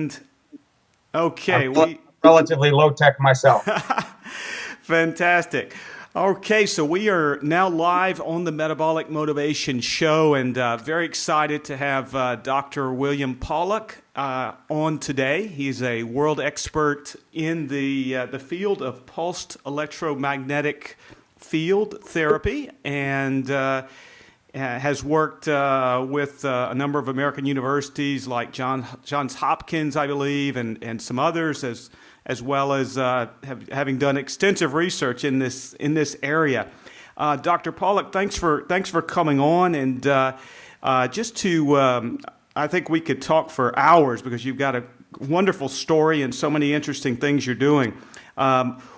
And okay, I'm relatively low tech myself. fantastic. Okay, so we are now live on the Metabolic Motivation Show, and very excited to have Dr. William Pawluk on today. He's a world expert in the field of pulsed electromagnetic field therapy, and has worked with a number of American universities like Johns Hopkins, I believe, and some others, as well as having done extensive research in this area. Dr. Pawluk, thanks for coming on, and just to I think we could talk for hours because you've got a wonderful story and so many interesting things you're doing.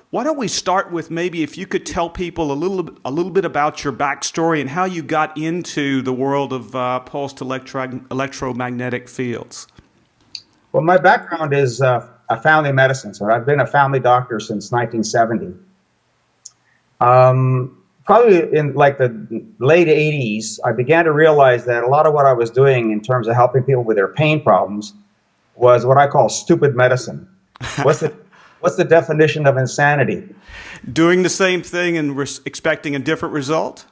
Why don't we start with maybe if you could tell people a little bit about your backstory and how you got into the world of pulsed electromagnetic fields. Well, my background is a family medicine, so I've been a family doctor since 1970. Probably in like the late 80s, I began to realize that a lot of what I was doing in terms of helping people with their pain problems was what I call stupid medicine. What's the definition of insanity? Doing the same thing and expecting a different result?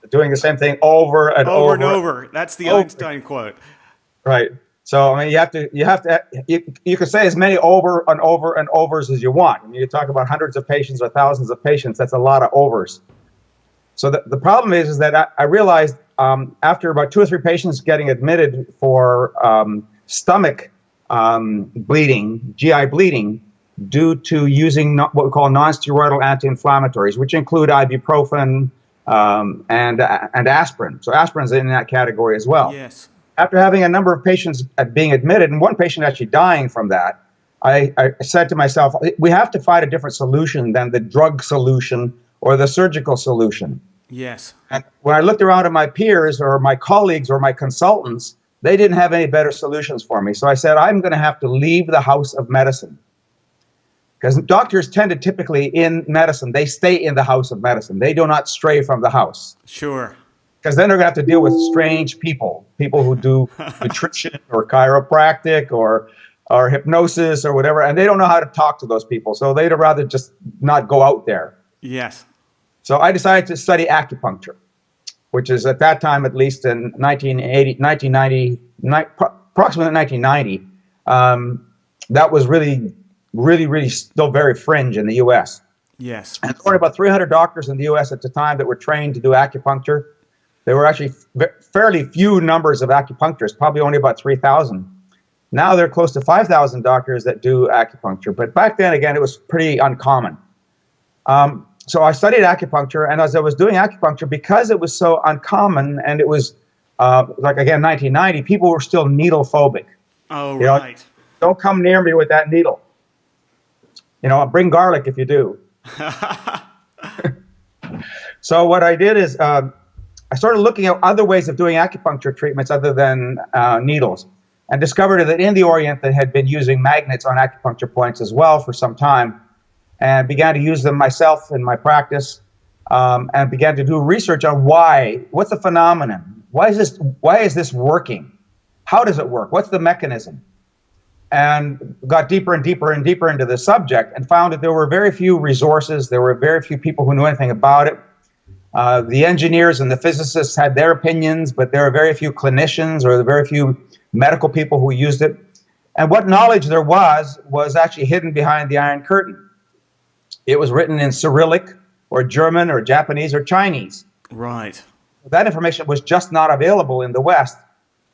Doing the same thing over and over. Over and over. That's the Einstein quote. Right. So, I mean, you could say as many over and over and overs as you want. I mean, you talk about hundreds of patients or thousands of patients, that's a lot of overs. So the problem is that I realized after about 2 or 3 patients getting admitted for stomach bleeding, GI bleeding, due to using what we call non-steroidal anti-inflammatories, which include ibuprofen and aspirin. So aspirin's in that category as well. Yes. After having a number of patients being admitted, and one patient actually dying from that, I said to myself, we have to find a different solution than the drug solution or the surgical solution. Yes. And when I looked around at my peers or my colleagues or my consultants, they didn't have any better solutions for me. So I said, I'm going to have to leave the house of medicine. Because doctors tend to typically in medicine, they stay in the house of medicine. They do not stray from the house. Sure. Because then they're going to have to deal with strange people who do nutrition or chiropractic or hypnosis or whatever, and they don't know how to talk to those people. So they'd rather just not go out there. Yes. So I decided to study acupuncture, which is at that time, at least in 1990, approximately 1990, that was really still very fringe in the U.S. Yes. And there were about 300 doctors in the U.S. at the time that were trained to do acupuncture. There were actually fairly few numbers of acupuncturists, probably only about 3,000. Now there are close to 5,000 doctors that do acupuncture. But back then, again, it was pretty uncommon. So I studied acupuncture, and as I was doing acupuncture, because it was so uncommon, and it was, like again, 1990, people were still needle phobic. Oh, right. Don't come near me with that needle. Bring garlic if you do. So what I did is I started looking at other ways of doing acupuncture treatments other than needles, and discovered that in the Orient they had been using magnets on acupuncture points as well for some time, and began to use them myself in my practice, and began to do research on what's the phenomenon? Why is this working? How does it work? What's the mechanism? And got deeper and deeper and deeper into the subject and found that there were very few resources. There were very few people who knew anything about it. The engineers and the physicists had their opinions, but there were very few clinicians or very few medical people who used it. And what knowledge there was actually hidden behind the Iron Curtain. It was written in Cyrillic or German or Japanese or Chinese. Right. That information was just not available in the West.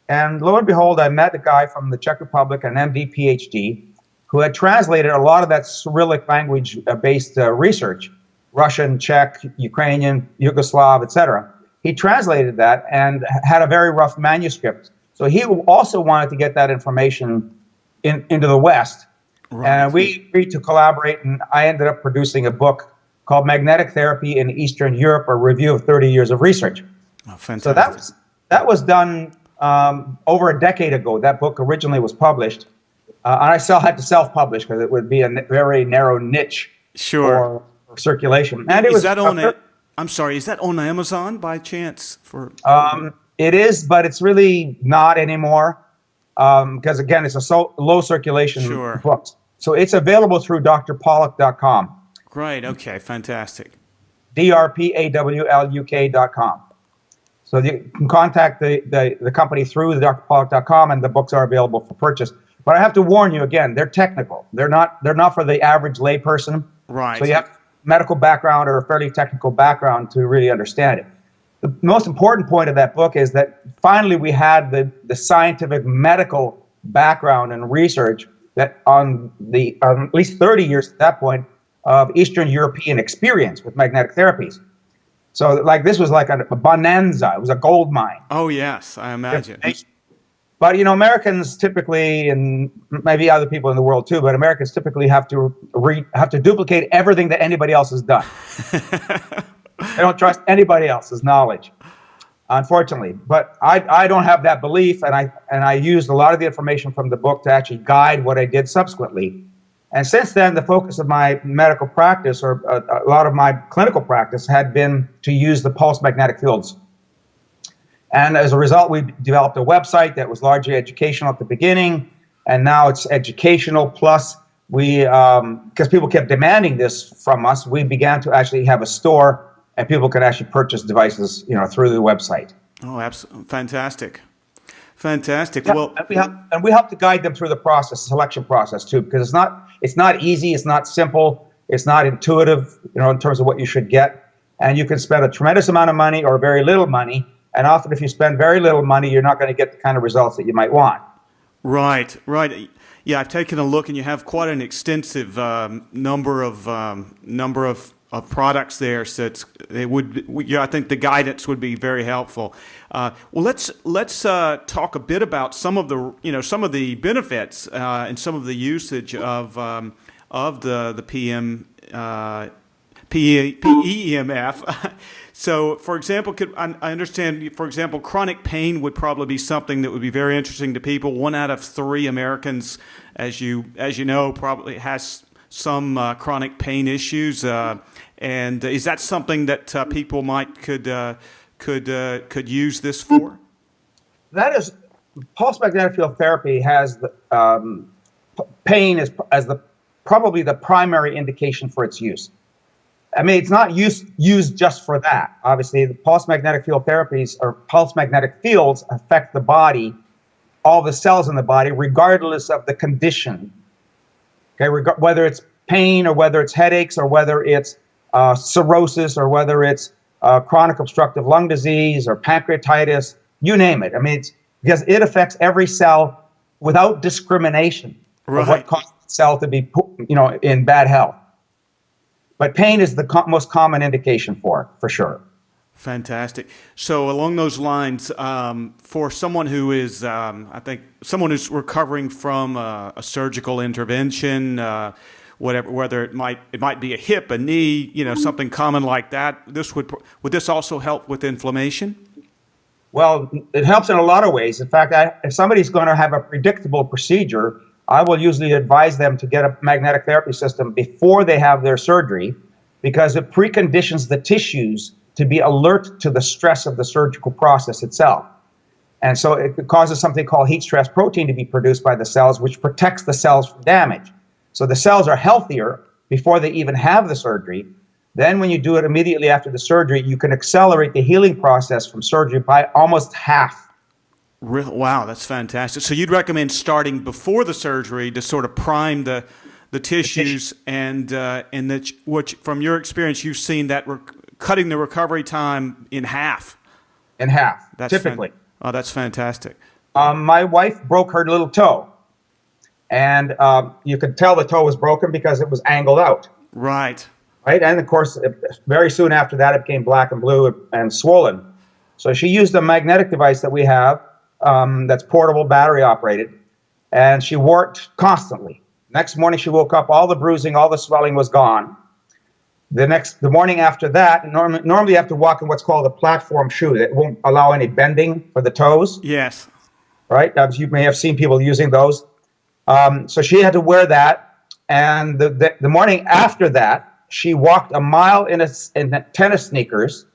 And lo and behold, I met a guy from the Czech Republic, an MD, PhD, who had translated a lot of that Cyrillic language-based research, Russian, Czech, Ukrainian, Yugoslav, etc. He translated that and had a very rough manuscript. So he also wanted to get that information into the West. Right. And we agreed to collaborate, and I ended up producing a book called Magnetic Therapy in Eastern Europe, a review of 30 years of research. Oh, fantastic. So that was done over a decade ago. That book originally was published, and I had to self-publish because it would be a very narrow niche for circulation. And is that on it? I'm sorry. Is that on Amazon by chance? It is, but it's really not anymore. because again, it's a low circulation Sure. book. So it's available through drpawluk.com. Great. Okay. Fantastic. drpawluk.com. So you can contact the company through the drpawluk.com, and the books are available for purchase. But I have to warn you again, they're technical. They're not for the average layperson. Right. So you have medical background or a fairly technical background to really understand it. The most important point of that book is that finally we had the scientific medical background and research that on at least 30 years at that point of Eastern European experience with magnetic therapies. So like this was like a bonanza. It was a gold mine. Oh, yes, I imagine. But, Americans typically, and maybe other people in the world too, but Americans typically have to duplicate everything that anybody else has done. They don't trust anybody else's knowledge, unfortunately. But I don't have that belief, and I used a lot of the information from the book to actually guide what I did subsequently. And since then, the focus of my medical practice, or a lot of my clinical practice, had been to use the pulse magnetic fields. And as a result, we developed a website that was largely educational at the beginning, and now it's educational. Plus, because people kept demanding this from us, we began to actually have a store, and people could actually purchase devices, through the website. Oh, absolutely. Fantastic. Fantastic. Yeah, Well, and we help to guide them through the selection process too, because it's not easy, it's not simple, it's not intuitive, in terms of what you should get. And you can spend a tremendous amount of money or very little money. And often if you spend very little money, you're not going to get the kind of results that you might want. Right. Yeah, I've taken a look, and you have quite an extensive number of products there. So I think the guidance would be very helpful. Well, let's talk a bit about some of the benefits and some of the usage of the PEMF. So, for example, I understand, for example, chronic pain would probably be something that would be very interesting to people. 1 out of 3 Americans, as you know, probably has some chronic pain issues. And is that something that people could use this for? That is, pulse magnetic field therapy has pain as probably the primary indication for its use. I mean, it's not used just for that. Obviously, the pulse magnetic field therapies or pulse magnetic fields affect the body, all the cells in the body, regardless of the condition. Okay, whether it's pain or whether it's headaches or whether it's cirrhosis or whether it's chronic obstructive lung disease or pancreatitis, you name it. I mean, it's because it affects every cell without discrimination of what causes the cell to be, in bad health. But pain is the most common indication for sure. Fantastic. So along those lines, for someone who is, someone who's recovering from a surgical intervention, whether it might be a hip, a knee, something common like that, would this also help with inflammation? Well, it helps in a lot of ways. In fact, if somebody's going to have a predictable procedure, I will usually advise them to get a magnetic therapy system before they have their surgery, because it preconditions the tissues to be alert to the stress of the surgical process itself. And so it causes something called heat stress protein to be produced by the cells, which protects the cells from damage. So the cells are healthier before they even have the surgery. Then when you do it immediately after the surgery, you can accelerate the healing process from surgery by almost half. Wow, that's fantastic. So you'd recommend starting before the surgery to sort of prime the tissues, and from your experience, you've seen that cutting the recovery time in half. In half, typically. That's fantastic. My wife broke her little toe, and you could tell the toe was broken because it was angled out. Right. And of course, very soon after that, it became black and blue and swollen. So she used a magnetic device that we have. That's portable, battery operated, and she wore it constantly. Next morning she woke up, all the bruising, all the swelling was gone. The morning after that, normally you have to walk in what's called a platform shoe that won't allow any bending for the toes. Yes. Right? You may have seen people using those. So she had to wear that, and the morning after that, she walked a mile in tennis sneakers,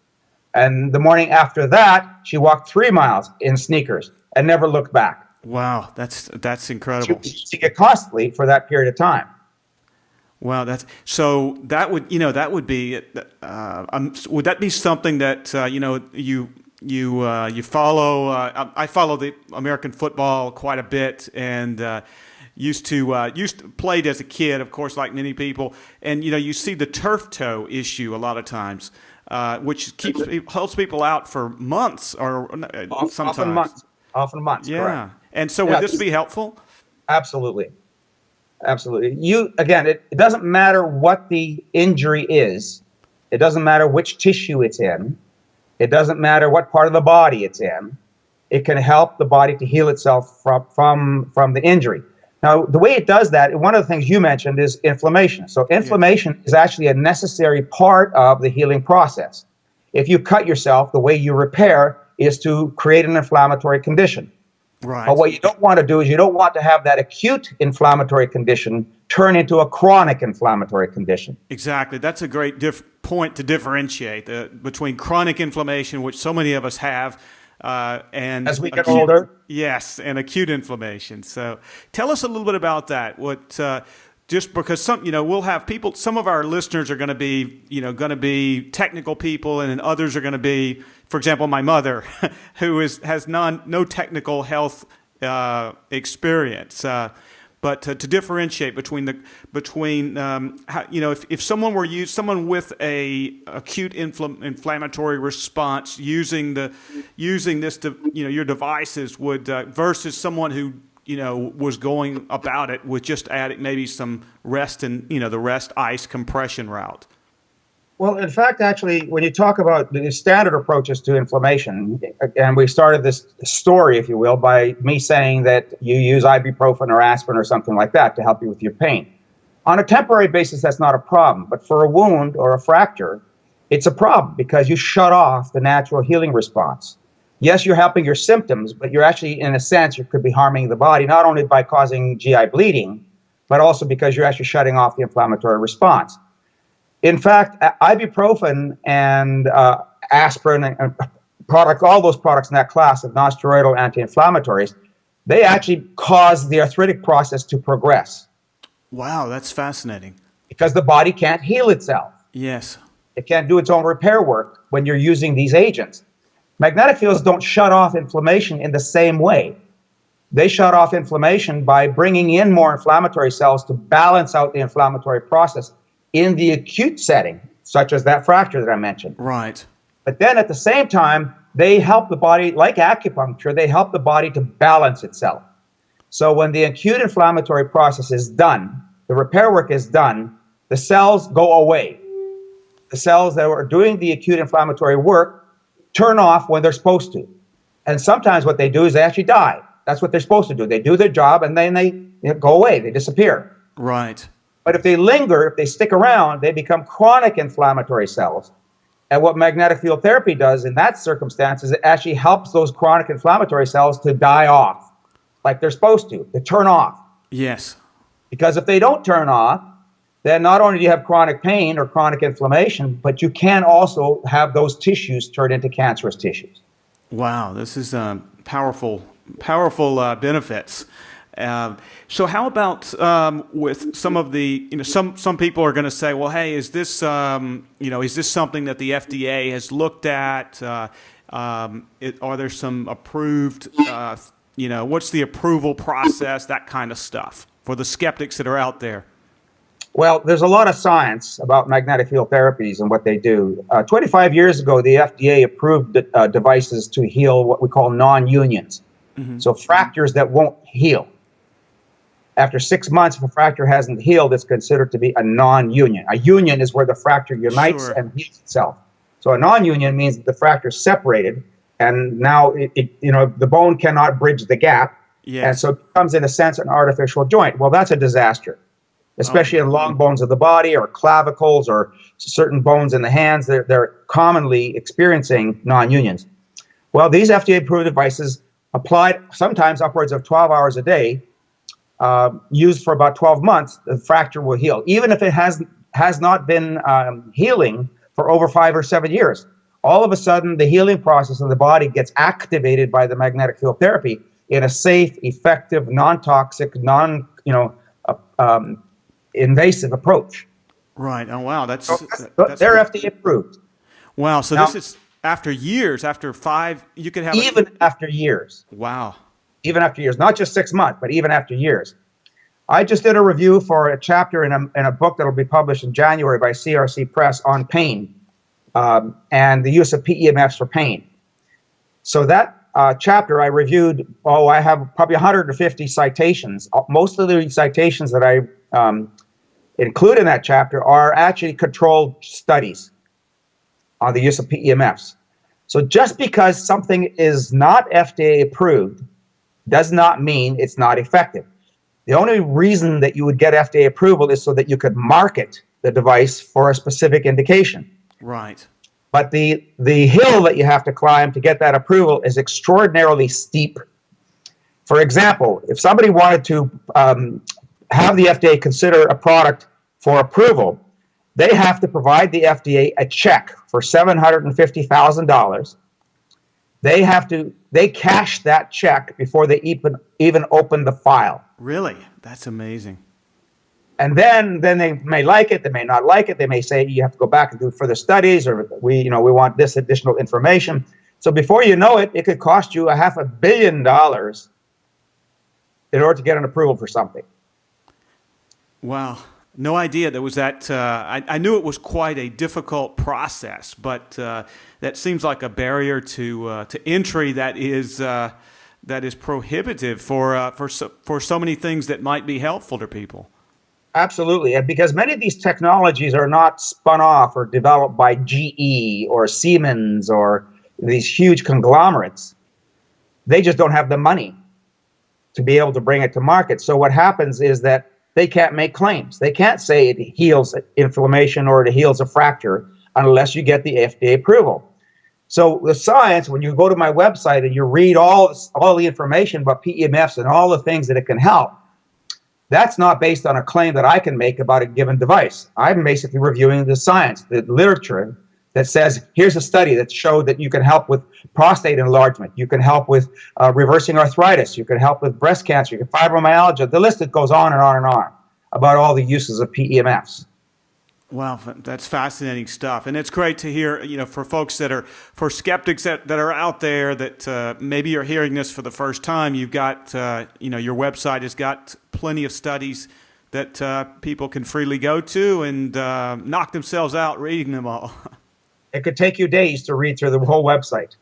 and the morning after that, she walked 3 miles in sneakers and never looked back. Wow, that's incredible. Using it constantly for that period of time. Wow, that's so that would that would be would that be something that you follow? I follow the American football quite a bit, and used to played as a kid, of course, like many people, and you see the turf toe issue a lot of times, which holds people out for months or sometimes Often months. Yeah, Correct. and so would this be helpful? Absolutely. Absolutely. It doesn't matter what the injury is. It doesn't matter which tissue it's in. It doesn't matter what part of the body it's in. It can help the body to heal itself from the injury. Now, the way it does that, one of the things you mentioned is inflammation. So inflammation is actually a necessary part of the healing process. If you cut yourself, the way you repair is to create an inflammatory condition. Right. But what you don't want to do is you don't want to have that acute inflammatory condition turn into a chronic inflammatory condition. Exactly. That's a great point to differentiate between chronic inflammation, which so many of us have, and as we get older. Yes, and acute inflammation. So tell us a little bit about that. Just because we'll have people, some of our listeners are going to be technical people, and then others are going to be, for example, my mother, who has no technical health experience. But to differentiate if someone were someone with a acute inflammatory response using this your devices would versus someone who was going about it with just adding maybe some rest and the rest ice compression route. Well, in fact, actually, when you talk about the standard approaches to inflammation, and we started this story, if you will, by me saying that you use ibuprofen or aspirin or something like that to help you with your pain. On a temporary basis, that's not a problem. But for a wound or a fracture, it's a problem because you shut off the natural healing response. Yes, you're helping your symptoms, but you're actually, in a sense, you could be harming the body, not only by causing GI bleeding, but also because you're actually shutting off the inflammatory response. In fact, ibuprofen and aspirin and all those products in that class of non-steroidal anti-inflammatories, they actually cause the arthritic process to progress. Wow, that's fascinating. Because the body can't heal itself. Yes. It can't do its own repair work when you're using these agents. Magnetic fields don't shut off inflammation in the same way. They shut off inflammation by bringing in more inflammatory cells to balance out the inflammatory process in the acute setting, such as that fracture that I mentioned. Right. But then at the same time, they help the body, like acupuncture, they help the body to balance itself. So when the acute inflammatory process is done, the repair work is done, the cells go away. The cells that are doing the acute inflammatory work turn off when they're supposed to. And sometimes what they do is they actually die. That's what they're supposed to do. They do their job and then they go away, they disappear. Right. But if they linger, if they stick around, they become chronic inflammatory cells. And what magnetic field therapy does in that circumstance is it actually helps those chronic inflammatory cells to die off, like they're supposed to turn off. Yes. Because if they don't turn off, then not only do you have chronic pain or chronic inflammation, but you can also have those tissues turn into cancerous tissues. Wow, this is powerful benefits. So how about with some of the, some people are going to say, well, hey, is this something that the FDA has looked at? Are there some approved, what's the approval process, that kind of stuff for the skeptics that are out there? Well, there's a lot of science about magnetic field therapies and what they do. 25 years ago, the FDA approved devices to heal what we call non-unions. Mm-hmm. So fractures that won't heal. After 6 months, if a fracture hasn't healed, it's considered to be a non-union. A union is where the fracture unites and heals itself. So a non-union means that the fracture is separated, and now the bone cannot bridge the gap, and so it becomes, in a sense, an artificial joint. Well, that's a disaster, especially in long bones of the body or clavicles or certain bones in the hands. They're commonly experiencing non-unions. Well, these FDA-approved devices applied sometimes upwards of 12 hours a day, used for about 12 months, the fracture will heal. Even if it has not been healing for over 5 or 7 years, all of a sudden the healing process of the body gets activated by the magnetic field therapy, in a safe, effective, non-toxic, invasive approach. Right. Oh, wow. So That's they're great. FDA approved. Wow. So Now, this is after years, after 5, you could have even after years, wow. not just 6 months, but even after years. I just did a review for a chapter in a book that will be published in January by CRC Press on pain and the use of PEMFs for pain. So that chapter I reviewed, I have probably 150 citations. Most of the citations that I include in that chapter are actually controlled studies on the use of PEMFs. So just because something is not FDA approved does not mean it's not effective. The only reason that you would get FDA approval is so that you could market the device for a specific indication. Right. But the hill that you have to climb to get that approval is extraordinarily steep. For example, if somebody wanted to have the FDA consider a product for approval, they have to provide the FDA a check for $750,000. They cash that check before they even open the file. Really? That's amazing. And then they may like it, they may not like it. They may say you have to go back and do further studies, or we want this additional information. So before you know it, it could cost you $500 million in order to get an approval for something. Wow. No idea there was that. I knew it was quite a difficult process, but that seems like a barrier to entry that is prohibitive for so many things that might be helpful to people. Absolutely. And because many of these technologies are not spun off or developed by GE or Siemens or these huge conglomerates, they just don't have the money to be able to bring it to market. So what happens is that they can't make claims. They can't say it heals inflammation or it heals a fracture unless you get the FDA approval. So the science, when you go to my website and you read all the information about PEMFs and all the things that it can help, that's not based on a claim that I can make about a given device. I'm basically reviewing the science, the literature that says, here's a study that showed that you can help with prostate enlargement, you can help with reversing arthritis, you can help with breast cancer, you can fibromyalgia. The list that goes on and on and on about all the uses of PEMFs. Wow, that's fascinating stuff, and it's great to hear. For folks for skeptics that are out there that maybe you're hearing this for the first time. You've got, your website has got plenty of studies that people can freely go to and knock themselves out reading them all. It could take you days to read through the whole website.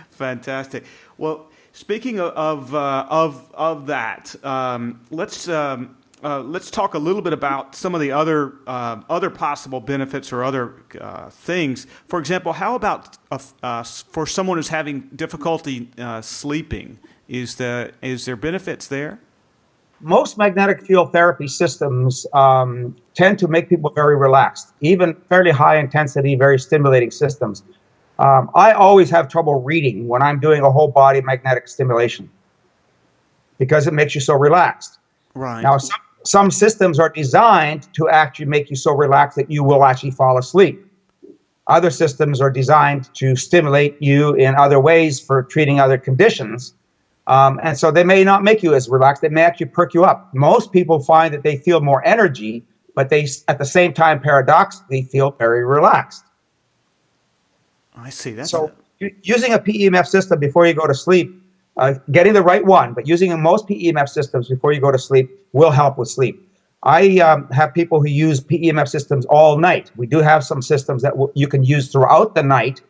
Fantastic. Well, speaking of that, let's talk a little bit about some of the other possible benefits or other things. For example, how about for someone who's having difficulty sleeping? Is there benefits there? Most magnetic field therapy systems tend to make people very relaxed, even fairly high intensity, very stimulating systems. I always have trouble reading when I'm doing a whole body magnetic stimulation because it makes you so relaxed. Right. Now, some systems are designed to actually make you so relaxed that you will actually fall asleep. Other systems are designed to stimulate you in other ways for treating other conditions. And so they may not make you as relaxed. They may actually perk you up. Most people find that they feel more energy, but they, at the same time, paradoxically, feel very relaxed. I see. Using a PEMF system before you go to sleep, getting the right one, but using most PEMF systems before you go to sleep will help with sleep. I have people who use PEMF systems all night. We do have some systems that you can use throughout the night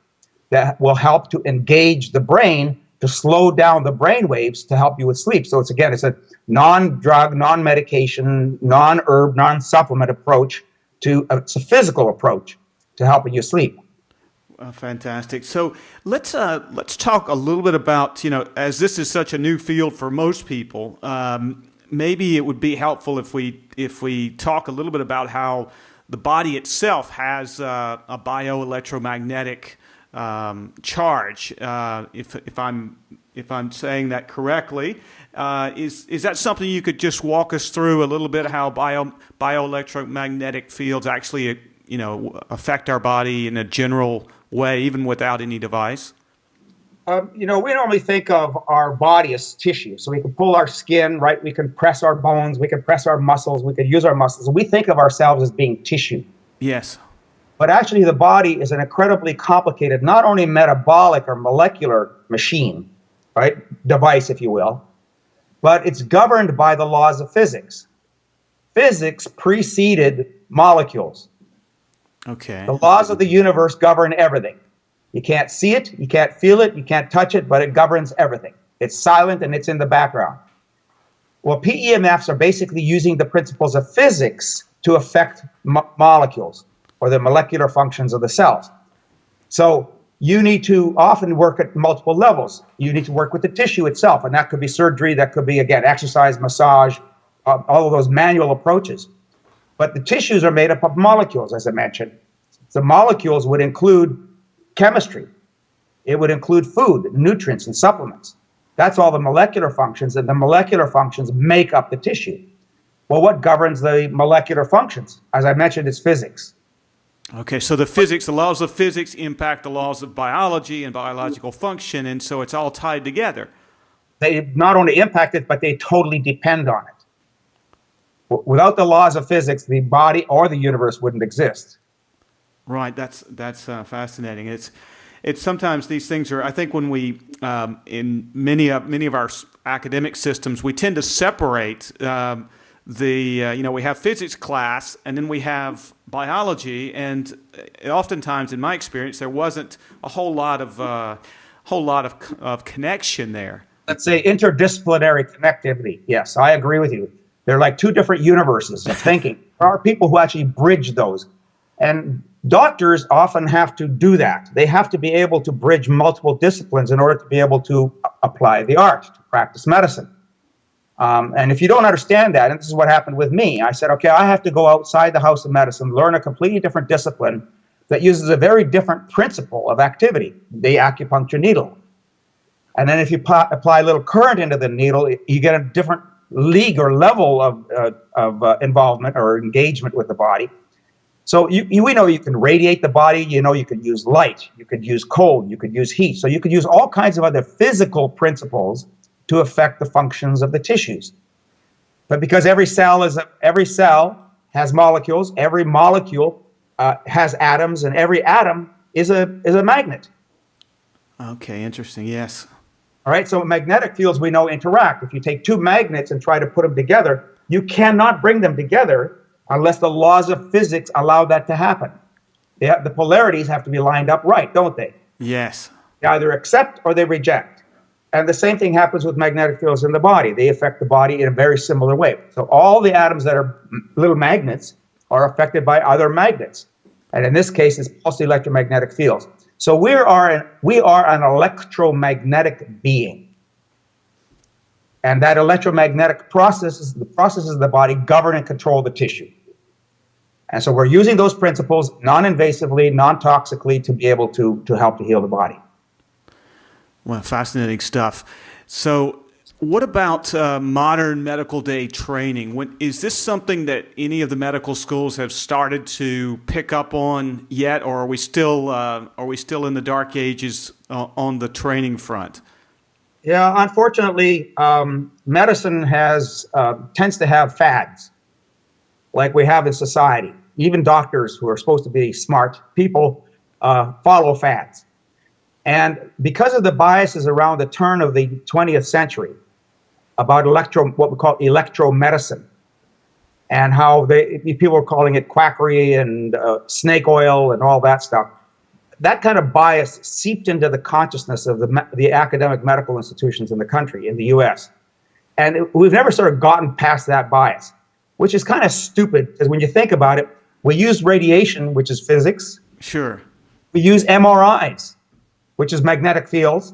that will help to engage the brain to slow down the brain waves to help you with sleep. So it's a non-drug, non-medication, non-herb, non-supplement approach it's a physical approach to helping you sleep. Fantastic. So let's talk a little bit about, as this is such a new field for most people, maybe it would be helpful if we talk a little bit about how the body itself has a bioelectromagnetic charge. If I'm saying that correctly, is that something you could just walk us through a little bit how bioelectromagnetic fields actually affect our body in a general way, even without any device? We normally think of our body as tissue. So we can pull our skin, right? We can press our bones, we can press our muscles, we can use our muscles. We think of ourselves as being tissue. Yes. But actually, the body is an incredibly complicated, not only metabolic or molecular machine, right? Device, if you will, but it's governed by the laws of physics. Physics preceded molecules. Okay. The laws of the universe govern everything. You can't see it, you can't feel it, you can't touch it, but it governs everything. It's silent and it's in the background. Well, PEMFs are basically using the principles of physics to affect molecules or the molecular functions of the cells. So you need to often work at multiple levels. You need to work with the tissue itself, and that could be surgery, that could be, again, exercise, massage, all of those manual approaches. But the tissues are made up of molecules, as I mentioned. The molecules would include chemistry. It would include food, nutrients, and supplements. That's all the molecular functions, and the molecular functions make up the tissue. Well, what governs the molecular functions? As I mentioned, it's physics. Okay, so the laws of physics impact the laws of biology and biological function, and so it's all tied together. They not only impact it, but they totally depend on it. Without the laws of physics, the body or the universe wouldn't exist. Right, that's fascinating. It's sometimes these things are. I think when we in many of our academic systems, we tend to separate we have physics class and then we have biology, and oftentimes, in my experience, there wasn't a whole lot of connection there. Let's say interdisciplinary connectivity. Yes, I agree with you. They're like two different universes of thinking. There are people who actually bridge those. And doctors often have to do that. They have to be able to bridge multiple disciplines in order to be able to apply the art, to practice medicine. And if you don't understand that, and this is what happened with me, I said, okay, I have to go outside the house of medicine, learn a completely different discipline that uses a very different principle of activity, the acupuncture needle. And then if you apply a little current into the needle, you get a different league or level of involvement or engagement with the body. So we know you can radiate the body, you can use light, you could use cold, you could use heat. So you could use all kinds of other physical principles to affect the functions of the tissues. But because every cell has molecules, every molecule has atoms, and every atom is a magnet. Okay, interesting. Yes. All right, so magnetic fields we know interact. If you take two magnets and try to put them together, you cannot bring them together unless the laws of physics allow that to happen. The polarities have to be lined up right, don't they? Yes. They either accept or they reject. And the same thing happens with magnetic fields in the body. They affect the body in a very similar way. So all the atoms that are little magnets are affected by other magnets. And in this case, it's pulsed electromagnetic fields. So we are an electromagnetic being. And that electromagnetic processes of the body govern and control the tissue. And so we're using those principles non-invasively, non-toxically to be able to help to heal the body. Well, fascinating stuff. So what about modern medical day training? Is this something that any of the medical schools have started to pick up on yet, or are we still in the dark ages on the training front? Yeah, unfortunately, medicine tends to have fads, like we have in society. Even doctors, who are supposed to be smart people, follow fads. And because of the biases around the turn of the 20th century about what we call electromedicine, and how people are calling it quackery and snake oil and all that stuff, that kind of bias seeped into the consciousness of the academic medical institutions in the country, in the U.S. And we've never sort of gotten past that bias, which is kind of stupid, because when you think about it, we use radiation, which is physics. Sure. We use MRIs, which is magnetic fields.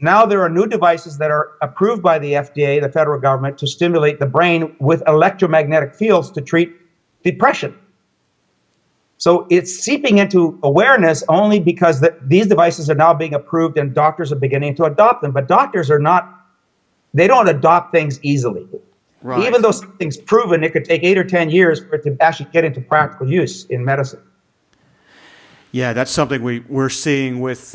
Now there are new devices that are approved by the FDA, the federal government, to stimulate the brain with electromagnetic fields to treat depression. So it's seeping into awareness only because these devices are now being approved and doctors are beginning to adopt them. But doctors they don't adopt things easily. Right. Even though something's proven, it could take 8 or 10 years for it to actually get into practical use in medicine. Yeah, that's something we're seeing with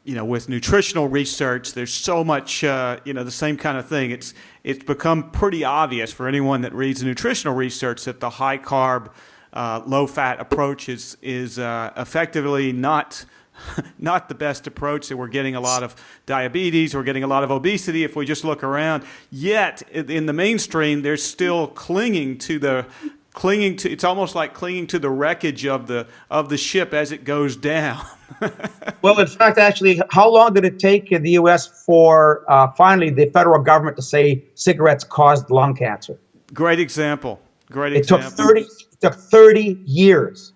with nutritional research, there's so much, the same kind of thing. It's become pretty obvious for anyone that reads nutritional research that the high carb, low fat approach is effectively not the best approach. That we're getting a lot of diabetes, we're getting a lot of obesity if we just look around. Yet in the mainstream, they're still clinging to it's almost like clinging to the wreckage of the ship as it goes down. Well, in fact, actually, how long did it take in the U.S. for finally the federal government to say cigarettes caused lung cancer? Great example. It took 30 years.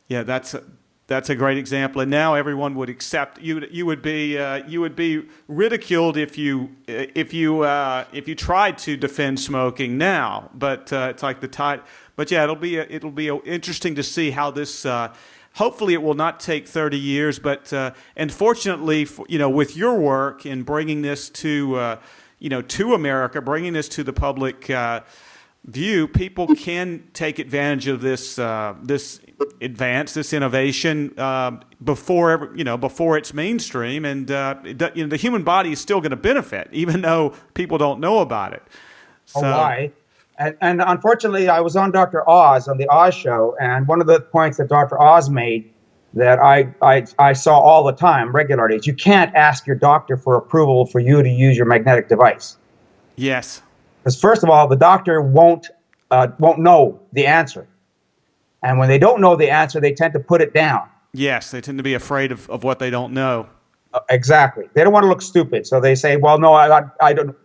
Yeah, that's a great example, and now everyone would accept you. You would be ridiculed if you tried to defend smoking now. But it's like the tide. But yeah, it'll be interesting to see how this. Hopefully, it will not take 30 years. But and fortunately, with your work in bringing this to America, bringing this to the public view, people can take advantage of this innovation before it's mainstream, and the human body is still going to benefit, even though people don't know about it. So, why? And unfortunately, I was on Dr. Oz, on the Oz show, and one of the points that Dr. Oz made that I saw all the time regularly is you can't ask your doctor for approval for you to use your magnetic device. Yes. Because first of all, the doctor won't know the answer. And when they don't know the answer, they tend to put it down. Yes, they tend to be afraid of what they don't know. Exactly. They don't want to look stupid. So they say, well, no, I don't,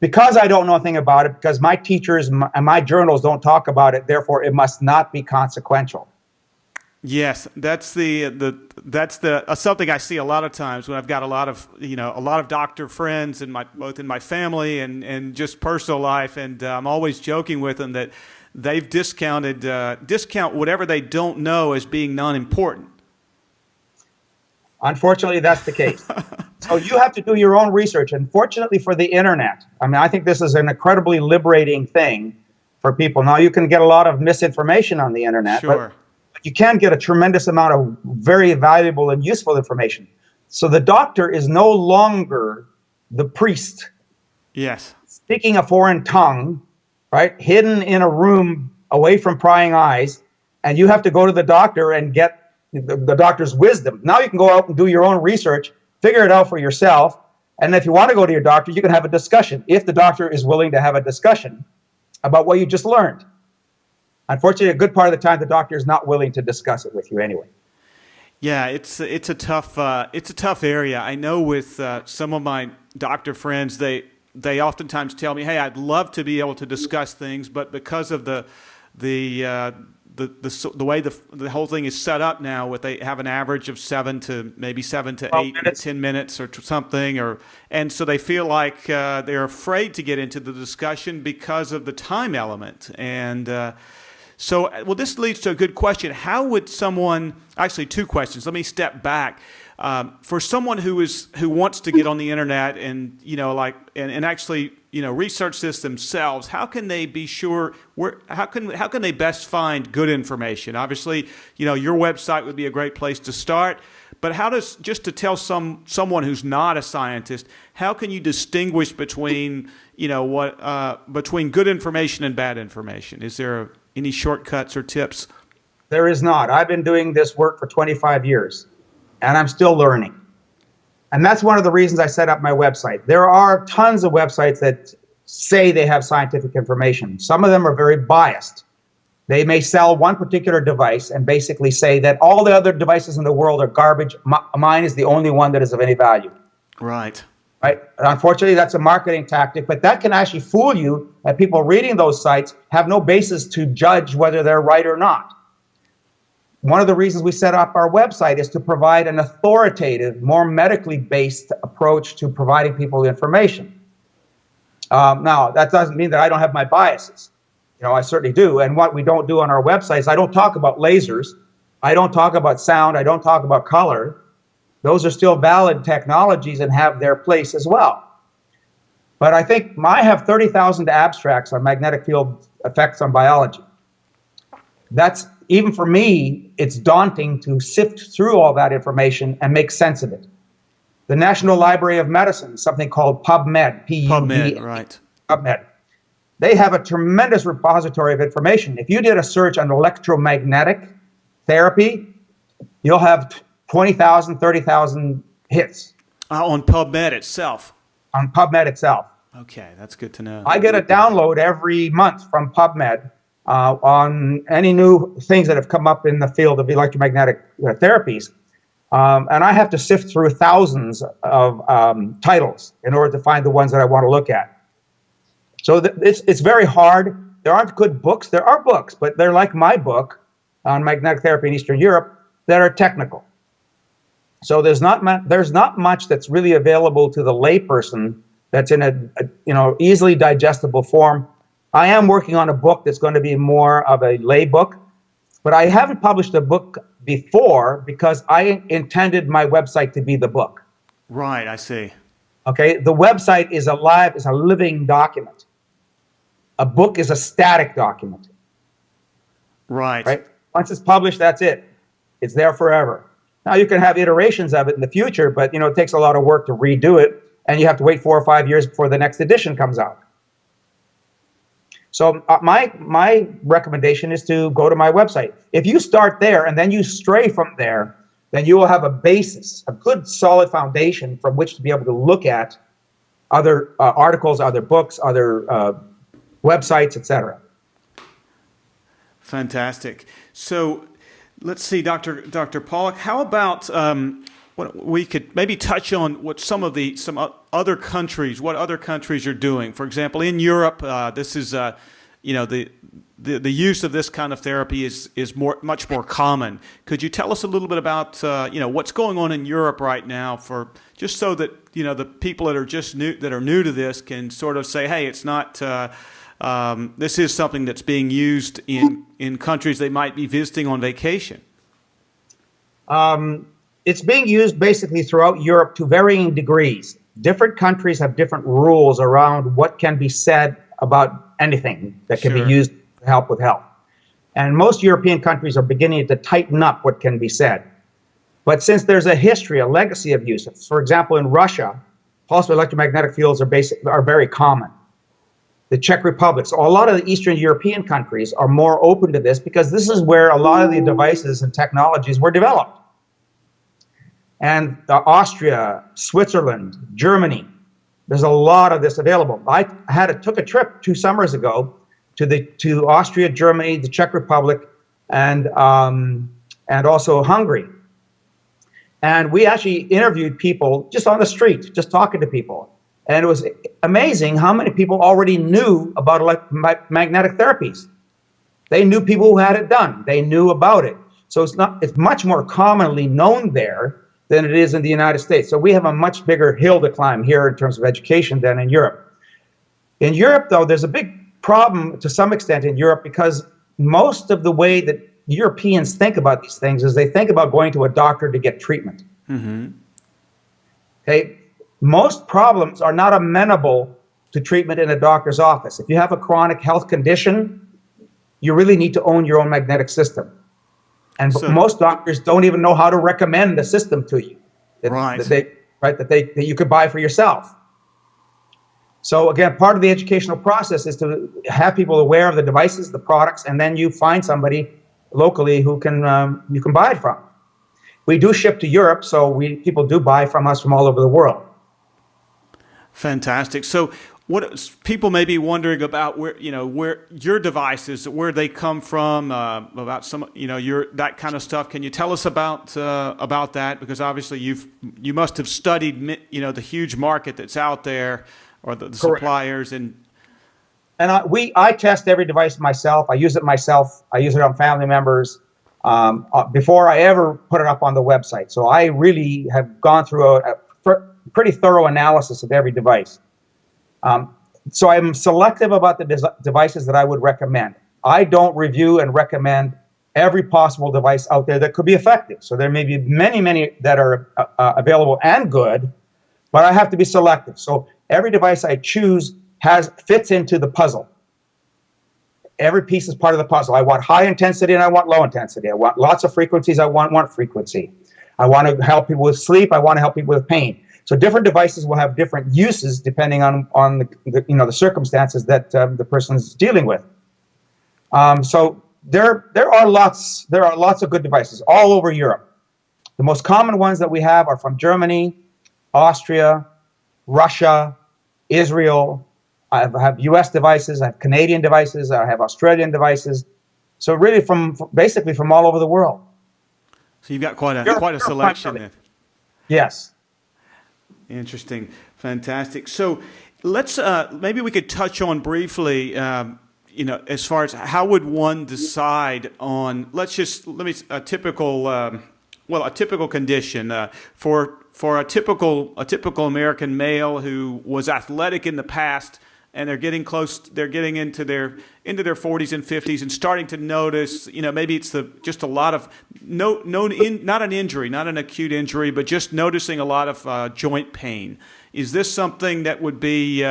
because I don't know anything about it, because my teachers and my journals don't talk about it, therefore it must not be consequential. Yes, that's something I see a lot of times when I've got a lot of doctor friends both in my family and just personal life, and I'm always joking with them that they've discount whatever they don't know as being non-important. Unfortunately, that's the case. So you have to do your own research. And fortunately for the internet, I think this is an incredibly liberating thing for people. Now, you can get a lot of misinformation on the internet, sure, but you can get a tremendous amount of very valuable and useful information. So the doctor is no longer the priest. Yes. Speaking a foreign tongue, right, hidden in a room away from prying eyes, and you have to go to the doctor and get the doctor's wisdom. Now you can go out and do your own research, figure it out for yourself, and if you want to go to your doctor, you can have a discussion, if the doctor is willing to have a discussion about what you just learned. Unfortunately, a good part of the time, the doctor is not willing to discuss it with you anyway. Yeah, it's a tough area. I know with some of my doctor friends, they oftentimes tell me, "Hey, I'd love to be able to discuss things, but because of the way the whole thing is set up now, they have an average of 7 to 8 to 10 minutes or something, and so they feel like they're afraid to get into the discussion because of the time element. And so this leads to a good question. How would someone, actually 2 questions, let me step back. For someone who wants to get on the internet and and actually research this themselves, how can they be sure? How can they best find good information? Obviously, your website would be a great place to start. But just to tell someone who's not a scientist, how can you distinguish between between good information and bad information? Is there any shortcuts or tips? There is not. I've been doing this work for 25 years. And I'm still learning. And that's one of the reasons I set up my website. There are tons of websites that say they have scientific information. Some of them are very biased. They may sell one particular device and basically say that all the other devices in the world are garbage. Mine is the only one that is of any value. Right. Right. Unfortunately, that's a marketing tactic, but that can actually fool you, and people reading those sites have no basis to judge whether they're right or not. One of the reasons we set up our website is to provide an authoritative, more medically based approach to providing people information. Now, that doesn't mean that I don't have my biases. I certainly do. And what we don't do on our website is I don't talk about lasers. I don't talk about sound. I don't talk about color. Those are still valid technologies and have their place as well. But I think I have 30,000 abstracts on magnetic field effects on biology. That's, even for me, it's daunting to sift through all that information and make sense of it. The National Library of Medicine, something called PubMed, PubMed, P-U-B, right. PubMed. They have a tremendous repository of information. If you did a search on electromagnetic therapy, you'll have 20,000, 30,000 hits. On PubMed itself. On PubMed itself. Okay, that's good to know. I get a download every month from PubMed on any new things that have come up in the field of electromagnetic therapies. And I have to sift through thousands of titles in order to find the ones that I want to look at. So it's very hard. There aren't good books. There are books, but they're like my book on magnetic therapy in Eastern Europe that are technical. So there's not much that's really available to the layperson that's in a easily digestible form. I am working on a book that's going to be more of a lay book, but I haven't published a book before because I intended my website to be the book. Right, I see. Okay, the website is a living document. A book is a static document. Right. Right? Once it's published, that's it. It's there forever. Now you can have iterations of it in the future, but it takes a lot of work to redo it, and you have to wait 4 or 5 years before the next edition comes out. So my recommendation is to go to my website. If you start there and then you stray from there, then you will have a basis, a good solid foundation from which to be able to look at other articles, other books, other websites, etc. Fantastic. So let's see, Dr. Pawluk, how about what we could maybe touch on what some other countries are doing. For example, in Europe, this is the use of this kind of therapy is much more common. Could you tell us a little bit about what's going on in Europe right now, just so that the people that are new to this can sort of say, hey, it's not. This is something that's being used in countries they might be visiting on vacation. It's being used basically throughout Europe to varying degrees. Different countries have different rules around what can be said about anything that can be used to help with health. And most European countries are beginning to tighten up what can be said. But since there's a history, a legacy of use, for example, in Russia, pulse electromagnetic fields are very common. The Czech Republic, so a lot of the Eastern European countries are more open to this because this is where a lot of the devices and technologies were developed. And Austria, Switzerland, Germany, there's a lot of this available. I took a trip 2 summers ago to Austria, Germany, the Czech Republic, and also Hungary. And we actually interviewed people just on the street, just talking to people. And it was amazing how many people already knew about magnetic therapies. They knew people who had it done. They knew about it. So it's much more commonly known there than it is in the United States. So we have a much bigger hill to climb here in terms of education than in Europe. In Europe, though, there's a big problem to some extent in Europe because most of the way that Europeans think about these things is they think about going to a doctor to get treatment. Mm-hmm. Okay? Most problems are not amenable to treatment in a doctor's office. If you have a chronic health condition, you really need to own your own magnetic system. And most doctors don't even know how to recommend a system to you that you could buy for yourself. So again, part of the educational process is to have people aware of the devices, the products, and then you find somebody locally who you can buy it from. We do ship to Europe, so people do buy from us from all over the world. Fantastic. So what people may be wondering about where your devices, where they come from, about some, that kind of stuff. Can you tell us about that? Because obviously you must have studied, the huge market that's out there, or the suppliers and I test every device myself. I use it myself. I use it on family members before I ever put it up on the website. So I really have gone through a pretty thorough analysis of every device. So I'm selective about the devices that I would recommend. I don't review and recommend every possible device out there that could be effective. So there may be many, many that are available and good, but I have to be selective. So every device I choose fits into the puzzle. Every piece is part of the puzzle. I want high intensity and I want low intensity. I want lots of frequencies. I want frequency. I want to help people with sleep. I want to help people with pain. So different devices will have different uses depending on the circumstances that the person is dealing with. So there are lots of good devices all over Europe. The most common ones that we have are from Germany, Austria, Russia, Israel. I have U.S. devices, I have Canadian devices, I have Australian devices. So really basically from all over the world. So you've got quite a selection there. Yes. Interesting. Fantastic. So let's maybe we could touch on briefly, as far as how would one decide on, a typical condition for a typical American male who was athletic in the past, and they're getting into their 40s and 50s and starting to notice, maybe it's just a lot of not an injury, not an acute injury, but just noticing a lot of joint pain. Is this something that would be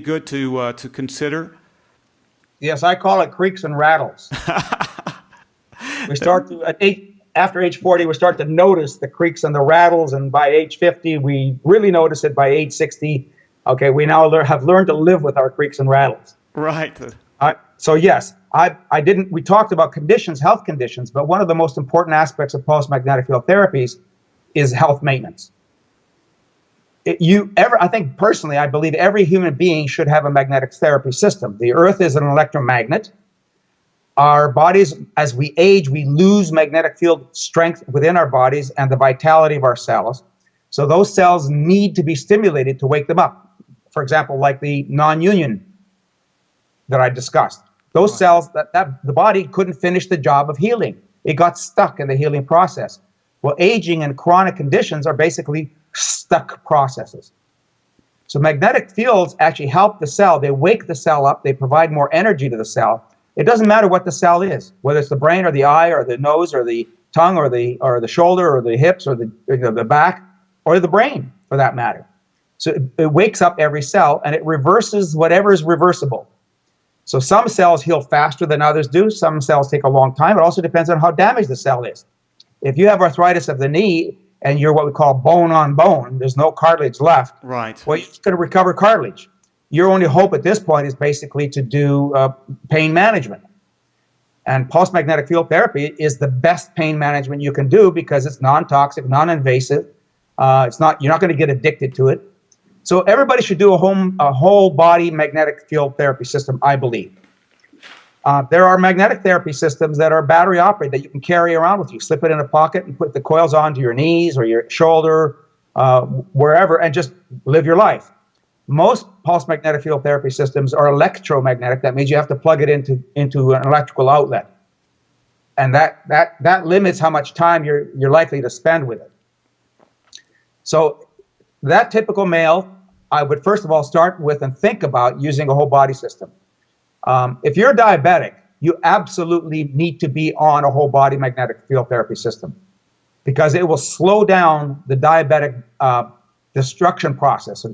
good to consider? Yes, I call it creaks and rattles. We start to after age 40, we start to notice the creaks and the rattles, and by age 50, we really notice it. By age 60, okay, we now have learned to live with our creaks and rattles. Right. So yes, we talked about health conditions, but one of the most important aspects of pulse-magnetic field therapies is health maintenance. I think personally, I believe every human being should have a magnetic therapy system. The Earth is an electromagnet. Our bodies, as we age, we lose magnetic field strength within our bodies and the vitality of our cells. So those cells need to be stimulated to wake them up. For example, like the non-union that I discussed. Those cells, that the body couldn't finish the job of healing. It got stuck in the healing process. Well, aging and chronic conditions are basically stuck processes. So magnetic fields actually help the cell. They wake the cell up. They provide more energy to the cell. It doesn't matter what the cell is, whether it's the brain or the eye or the nose or the tongue or the shoulder or the hips or the back or the brain, for that matter. So it wakes up every cell and it reverses whatever is reversible. So some cells heal faster than others do. Some cells take a long time. It also depends on how damaged the cell is. If you have arthritis of the knee and you're what we call bone on bone, there's no cartilage left. Right. Well, you're going to recover cartilage. Your only hope at this point is basically to do pain management. And pulse magnetic field therapy is the best pain management you can do because it's non-toxic, non-invasive. You're not going to get addicted to it. So everybody should do a whole body magnetic field therapy system, I believe. There are magnetic therapy systems that are battery operated that you can carry around with you. Slip it in a pocket and put the coils onto your knees or your shoulder, wherever, and just live your life. Most pulse magnetic field therapy systems are electromagnetic. That means you have to plug it into an electrical outlet. And that limits how much time you're likely to spend with it. So that typical male, I would first of all start with and think about using a whole body system. If you're diabetic, you absolutely need to be on a whole body magnetic field therapy system because it will slow down the diabetic destruction process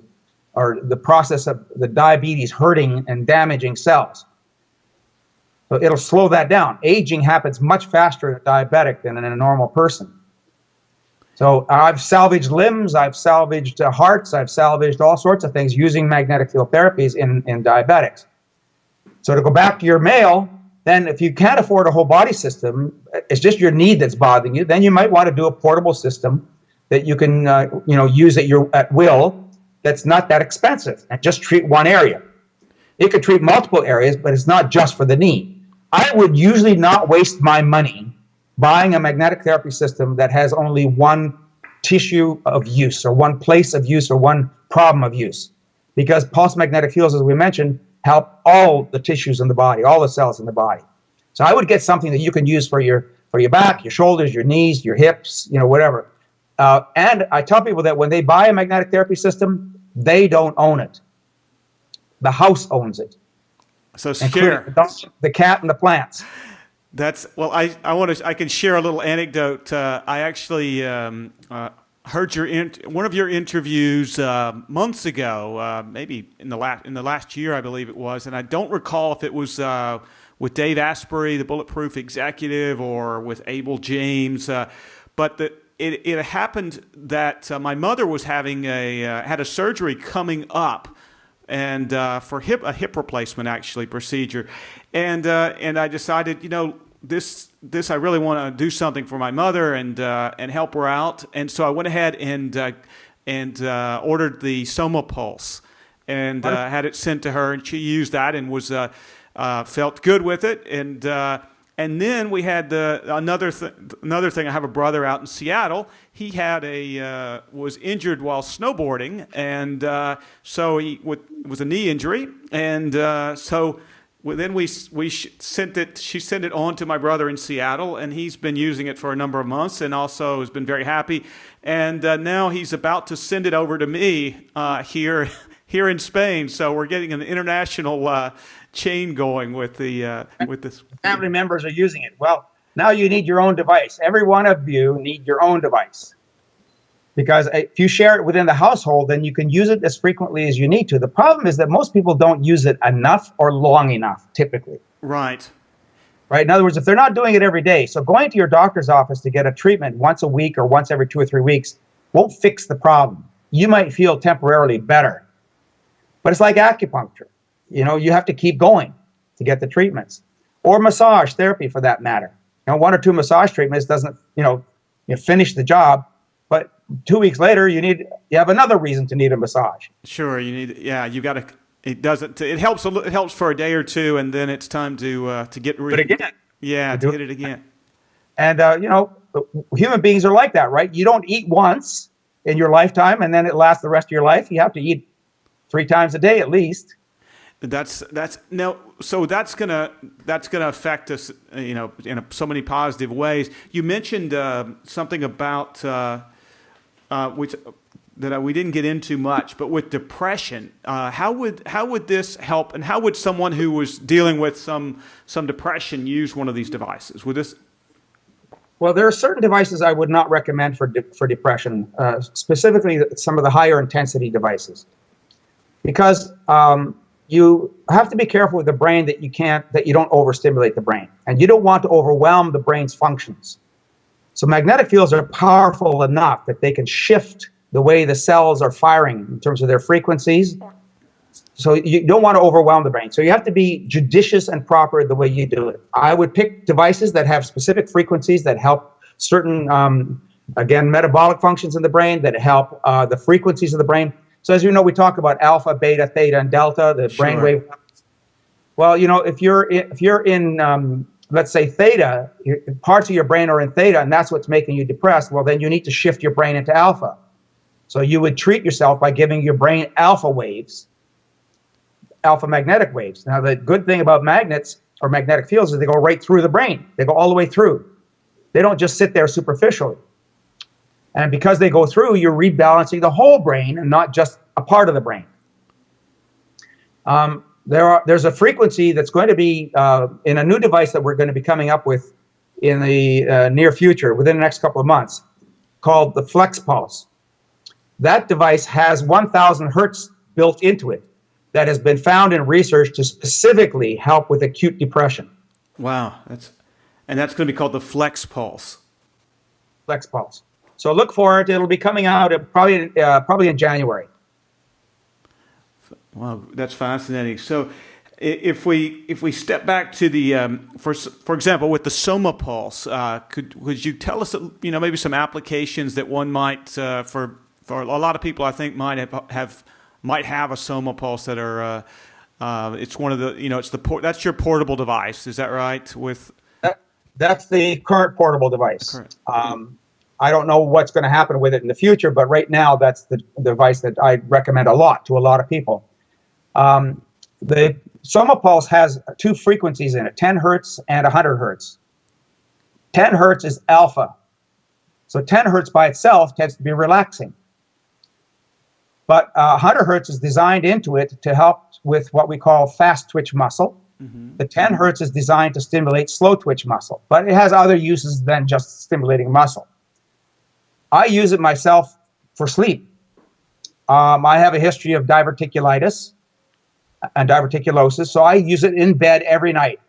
or the process of the diabetes hurting and damaging cells. So it'll slow that down. Aging happens much faster in a diabetic than in a normal person. So I've salvaged limbs, I've salvaged hearts, I've salvaged all sorts of things using magnetic field therapies in diabetics. So to go back to your male, then if you can't afford a whole body system, it's just your knee that's bothering you, then you might want to do a portable system that you can use at will that's not that expensive and just treat one area. It could treat multiple areas, but it's not just for the knee. I would usually not waste my money buying a magnetic therapy system that has only one tissue of use or one place of use or one problem of use. Because pulse magnetic fields, as we mentioned, help all the tissues in the body, all the cells in the body. So I would get something that you can use for your back, your shoulders, your knees, your hips, whatever. And I tell people that when they buy a magnetic therapy system, they don't own it. The house owns it. So share the cat and the plants. I can share a little anecdote. I actually heard one of your interviews months ago, maybe in the last year, I believe it was, and I don't recall if it was with Dave Asprey, the Bulletproof executive, or with Abel James. But it happened that my mother was having had a surgery coming up, and for a hip replacement actually procedure, and I decided, this I really want to do something for my mother and help her out, and so I went ahead and ordered the Soma Pulse and had it sent to her, and she used that and was felt good with it, and then we had another thing. I have a brother out in Seattle. He had was injured while snowboarding, and so it was a knee injury, and so then we sent it. She sent it on to my brother in Seattle, and he's been using it for a number of months, and also has been very happy. And now he's about to send it over to me here in Spain. So we're getting an international chain going with this. Family members are using it. Well, now you need your own device. Every one of you need your own device. Because if you share it within the household, then you can use it as frequently as you need to. The problem is that most people don't use it enough or long enough, typically. Right. Right? In other words, if they're not doing it every day, so going to your doctor's office to get a treatment once a week or once every 2 or 3 weeks won't fix the problem. You might feel temporarily better. But it's like acupuncture. You have to keep going to get the treatments. Or massage therapy, for that matter. 1 or 2 massage treatments doesn't, finish the job. But 2 weeks later, you have another reason to need a massage. Sure, you got to. It doesn't. It helps. It helps for a day or two, and then it's time to get rid. But again, to hit it again. And human beings are like that, right? You don't eat once in your lifetime, and then it lasts the rest of your life. You have to eat 3 times a day at least. That's no. So that's gonna affect us, in so many positive ways. You mentioned something about which that we didn't get into much, but with depression, how would this help, and how would someone who was dealing with some depression use one of these devices? Would this? Well, there are certain devices I would not recommend for depression, specifically some of the higher intensity devices, because you have to be careful with the brain that you don't overstimulate the brain, and you don't want to overwhelm the brain's functions. So magnetic fields are powerful enough that they can shift the way the cells are firing in terms of their frequencies. So you don't want to overwhelm the brain. So you have to be judicious and proper the way you do it. I would pick devices that have specific frequencies that help certain, again, metabolic functions in the brain, that help the frequencies of the brain. So as you know, we talk about alpha, beta, theta, and delta, the brainwave. Well, if you're in let's say theta, parts of your brain are in theta, and that's what's making you depressed. Well, then you need to shift your brain into alpha. So you would treat yourself by giving your brain alpha waves, alpha magnetic waves. Now, the good thing about magnets or magnetic fields is they go right through the brain. They go all the way through. They don't just sit there superficially. And because they go through, you're rebalancing the whole brain and not just a part of the brain. There's a frequency that's going to be in a new device that we're going to be coming up with in the near future, within the next couple of months, called the Flex Pulse. That device has 1,000 hertz built into it that has been found in research to specifically help with acute depression. Wow, that's going to be called the Flex Pulse. Flex Pulse. So look for it. It'll be coming out probably in January. Wow, that's fascinating. So, if we step back to the for example, with the Soma Pulse, could you tell us maybe some applications that one might for a lot of people, I think, might have a Soma Pulse that are it's one of the that's your portable device, is that right? That's the current portable device. Correct. I don't know what's going to happen with it in the future, but right now that's the device that I recommend a lot to a lot of people. The Soma Pulse has 2 frequencies in it, 10 hertz and 100 hertz. 10 hertz is alpha. So 10 hertz by itself tends to be relaxing. But 100 hertz is designed into it to help with what we call fast twitch muscle. Mm-hmm. The 10 hertz is designed to stimulate slow twitch muscle, but it has other uses than just stimulating muscle. I use it myself for sleep. I have a history of diverticulitis and diverticulosis, so I use it in bed every night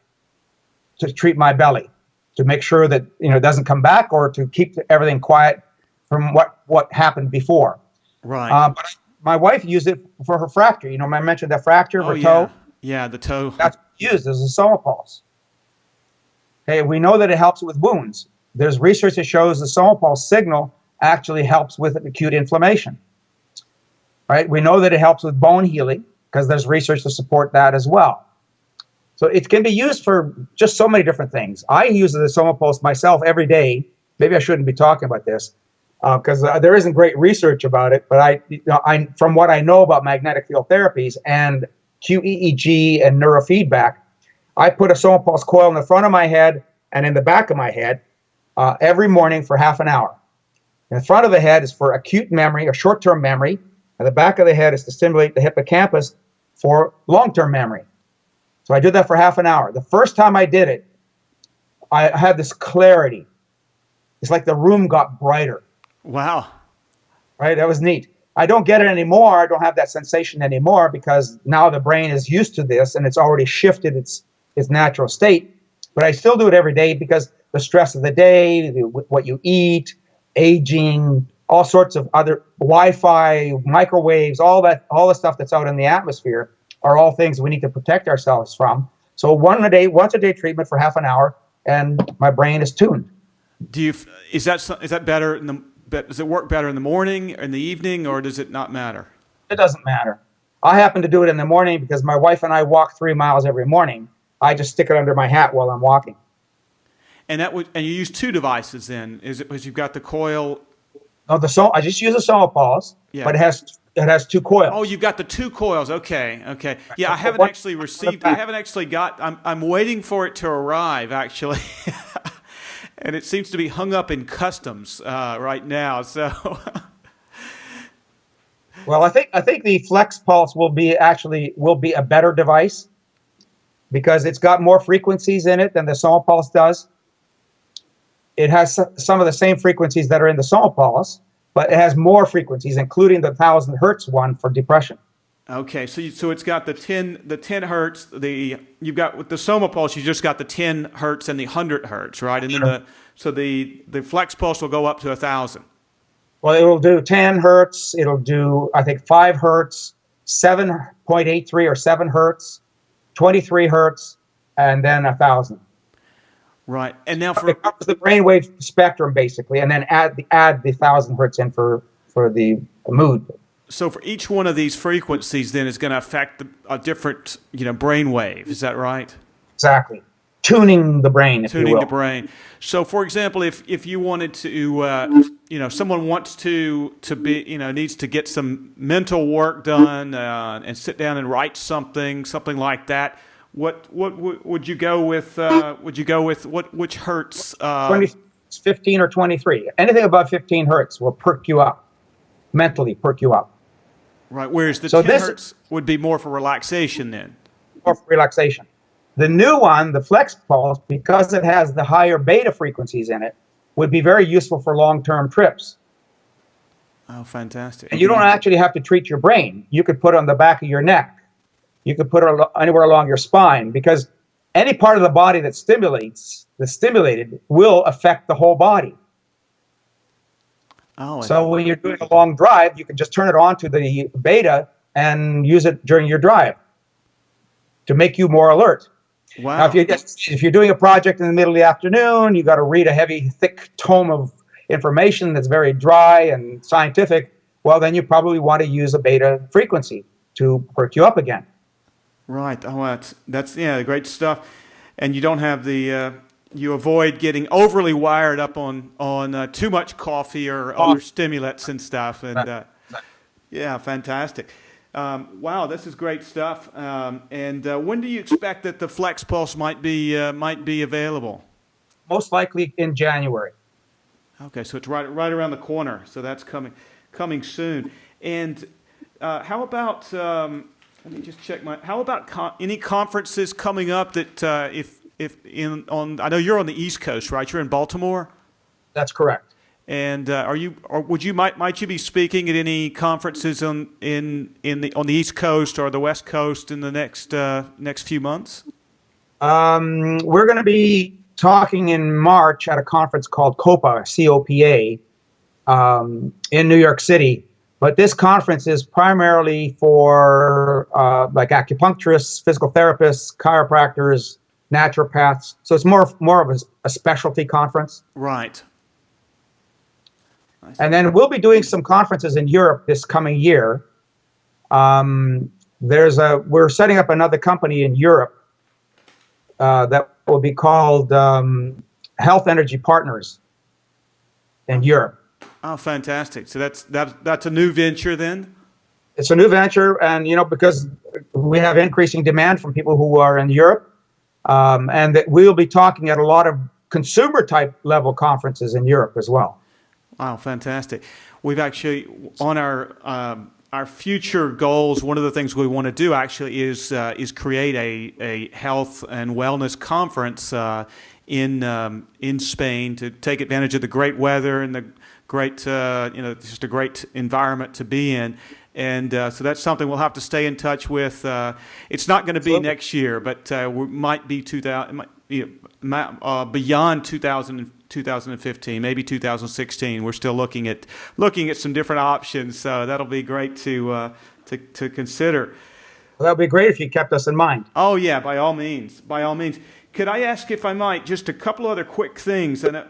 to treat my belly, to make sure that it doesn't come back, or to keep everything quiet from what happened before. Right. But my wife used it for her fracture. You know, I mentioned the fracture of Oh her toe. yeah, the toe. That's used as a soma pulse. Okay, we know that it helps with wounds. There's research that shows the soma pulse signal actually helps with acute inflammation. Right? We know that it helps with bone healing because there's research to support that as well. So it can be used for just so many different things. I use the soma pulse myself every day. Maybe I shouldn't be talking about this because there isn't great research about it. But I, from what I know about magnetic field therapies and QEEG and neurofeedback, I put a soma pulse coil in the front of my head and in the back of my head every morning for half an hour. In the front of the head is for acute memory or short-term memory, and the back of the head is to stimulate the hippocampus for long-term memory. So I did that for half an hour. The first time I did it, I had this clarity. It's like the room got brighter. Wow. Right? That was neat. I don't get it anymore. I don't have that sensation anymore because now the brain is used to this and it's already shifted its natural state. But I still do it every day because the stress of the day, what you eat, aging, all sorts of other Wi-Fi, microwaves, all the stuff that's out in the atmosphere are all things we need to protect ourselves from. So once a day treatment for half an hour, and my brain is tuned. Is that better does it work better in the morning, in the evening, or does it not matter? It doesn't matter. I happen to do it in the morning because my wife and I walk 3 miles every morning. I just stick it under my hat while I'm walking. And you use two devices then? Is it because you've got the coil? No, I just use a soma pulse, Yeah. but it has two coils. Oh, you've got the two coils. Okay. Yeah, I So haven't one- actually received. I haven't actually got. I'm waiting for it to arrive actually, and it seems to be hung up in customs right now. So. Well, I think the Flex Pulse will be a better device because it's got more frequencies in it than the Soma Pulse does. It has some of the same frequencies that are in the Soma Pulse, but it has more frequencies, including the 1,000 hertz one for depression. Okay, so it's got the 10 hertz. You've got with the Soma Pulse, you just got the 10 hertz and the 100 hertz, right? And then the Flex Pulse will go up to 1,000. Well, it will do 10 hertz. It'll do, I think, 5 hertz, 7.83 or 7 hertz, 23 hertz, and then 1,000. Right. And now It covers the brainwave spectrum basically, and then add the 1,000 hertz in for the mood. so for each one of these frequencies, then is going to affect a different brain wave. Is that right? Exactly. Tuning the brain, if you Tuning will. the brain. So, for example, if you wanted to, someone wants to be, needs to get some mental work done and sit down and write something like that. What would you go with? Which hertz? 15 or 23. Anything above 15 hertz will perk you up, mentally perk you up. Right. Whereas the So 10 this- hertz would be more for relaxation then. Or for relaxation. The new one, the Flex Pulse, because it has the higher beta frequencies in it, would be very useful for long-term trips. Oh, fantastic. And you don't actually have to treat your brain. You could put it on the back of your neck. You could put it anywhere along your spine because any part of the body that's stimulated will affect the whole body. Oh, So when you're doing a long drive, you can just turn it on to the beta and use it during your drive to make you more alert. wow. Now, if you're doing a project in the middle of the afternoon, you got to read a heavy, thick tome of information that's very dry and scientific, well, then you probably want to use a beta frequency to perk you up again. Right. Oh, that's great stuff. And you don't have you avoid getting overly wired up on too much coffee or other stimulants and stuff. And yeah, fantastic. Wow, this is great stuff. And when do you expect that the Flex Pulse might be available? Most likely in January. Okay, so it's right around the corner. So that's coming soon. And how about let me just check how about any conferences coming up that I know you're on the East Coast, right? You're in Baltimore. That's correct. And might you be speaking at any conferences on the East Coast or the West Coast in the next few months? We're going to be talking in March at a conference called COPA, COPA, in New York City. But this conference is primarily for like acupuncturists, physical therapists, chiropractors, naturopaths. So it's more of a specialty conference. Right. And then we'll be doing some conferences in Europe this coming year. We're setting up another company in Europe that will be called Health Energy Partners in Europe. Oh, fantastic! So that's a new venture then. It's a new venture, and because we have increasing demand from people who are in Europe, and that we'll be talking at a lot of consumer type level conferences in Europe as well. Wow, fantastic! We've actually on our future goals. One of the things we want to do actually is create a health and wellness conference in Spain to take advantage of the great weather and the great just a great environment to be in. And so that's something we'll have to stay in touch with. It's not going to be next year, but we might be beyond 2015, maybe 2016. We're still looking at some different options. So that'll be great to consider. Well, that would be great if you kept us in mind. Oh yeah, by all means, by all means. Could I ask, if I might, just a couple other quick things? And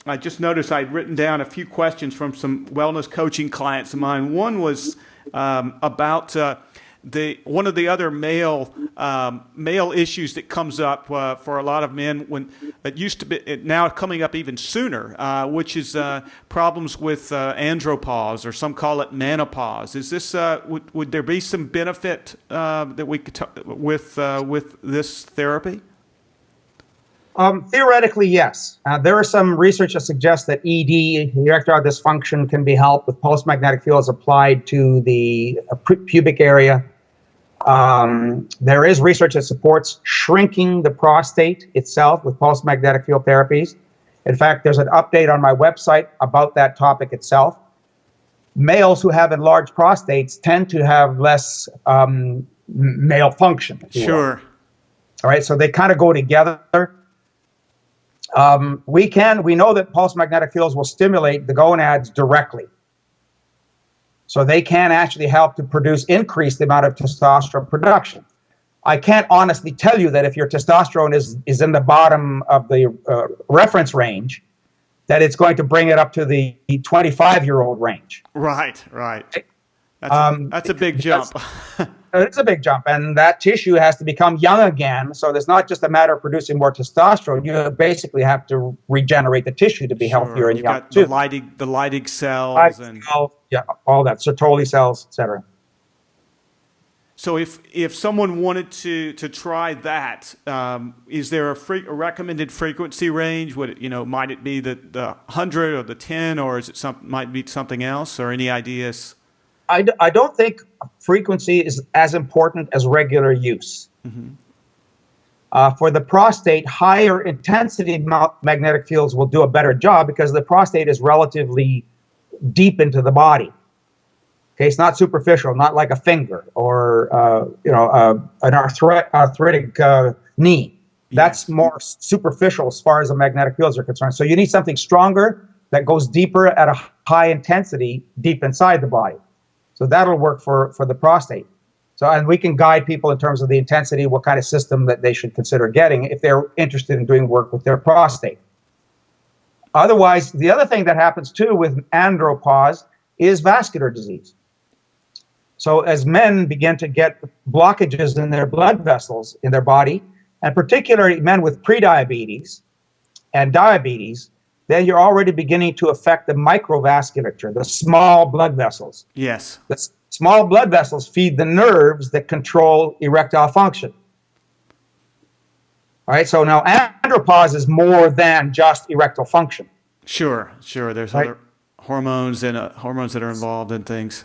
I just noticed I'd written down a few questions from some wellness coaching clients of mine. One was about one of the other male issues that comes up for a lot of men when it used to be, now coming up even sooner, which is problems with andropause, or some call it menopause. Is this would there be some benefit that we could with this therapy? Theoretically, yes. There is some research that suggests that ED, erectile dysfunction, can be helped with pulse magnetic fields applied to the pubic area. There is research that supports shrinking the prostate itself with pulse magnetic field therapies. In fact, there's an update on my website about that topic itself. Males who have enlarged prostates tend to have less male function. Sure. All right, so they kind of go together. We know that pulse magnetic fields will stimulate the gonads directly. So they can actually help to increase the amount of testosterone production. I can't honestly tell you that if your testosterone is in the bottom of the reference range, that it's going to bring it up to the 25-year-old range. Right. That's a big jump. It's a big jump, and that tissue has to become young again. So it's not just a matter of producing more testosterone. You basically have to regenerate the tissue to be healthier and young too. The Leydig cells all that, Sertoli cells, etc. So if someone wanted to try that, is there a recommended frequency range? Would it, might it be the 100 or the 10, or is it might be something else, or any ideas? I don't think frequency is as important as regular use. Mm-hmm. For the prostate, higher intensity magnetic fields will do a better job because the prostate is relatively deep into the body. Okay, it's not superficial, not like a finger or an arthritic knee. That's more superficial as far as the magnetic fields are concerned. So you need something stronger that goes deeper at a high intensity deep inside the body. So that'll work for the prostate. So, and we can guide people in terms of the intensity, what kind of system that they should consider getting if they're interested in doing work with their prostate. Otherwise, the other thing that happens too with andropause is vascular disease. So as men begin to get blockages in their blood vessels in their body, and particularly men with prediabetes and diabetes, then you're already beginning to affect the microvasculature, the small blood vessels. Yes. The small blood vessels feed the nerves that control erectile function. All right, so now andropause is more than just erectile function. Sure. There's other hormones and hormones that are involved in things.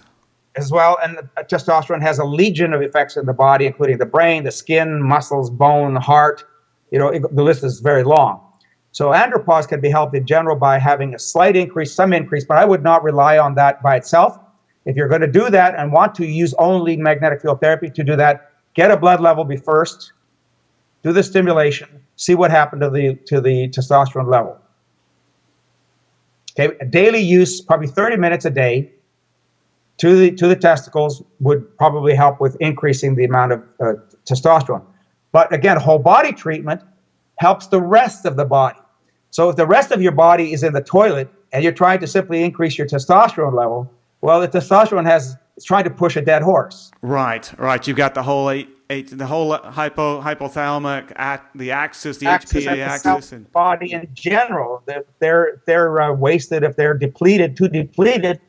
As well, and testosterone has a legion of effects in the body, including the brain, the skin, muscles, bone, heart. The list is very long. So andropause can be helped in general by having a slight increase, some increase, but I would not rely on that by itself. If you're going to do that and want to use only magnetic field therapy to do that, get a blood level first, do the stimulation, see what happened to the testosterone level. Okay, daily use, probably 30 minutes a day to the testicles would probably help with increasing the amount of testosterone. But again, whole body treatment helps the rest of the body. So if the rest of your body is in the toilet and you're trying to simply increase your testosterone level, well, the testosterone is trying to push a dead horse. Right. You've got the whole the whole hypothalamic, the axis, the HPA axis, and body in general. They're wasted if they're too depleted.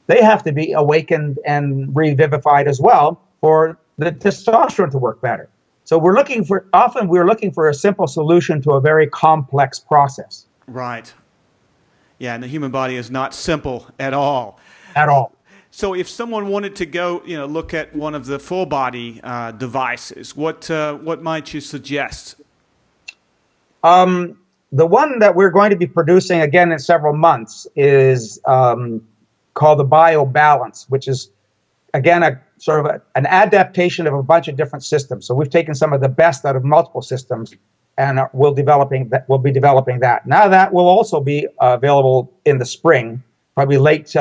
They have to be awakened and revivified as well for the testosterone to work better. So we're looking for a simple solution to a very complex process. Right. Yeah, and the human body is not simple at all. At all. So if someone wanted to go, look at one of the full body devices, what might you suggest? The one that we're going to be producing again in several months is called the BioBalance, which is again a sort of an adaptation of a bunch of different systems. So we've taken some of the best out of multiple systems, and we'll be developing that. Now that will also be available in the spring, probably late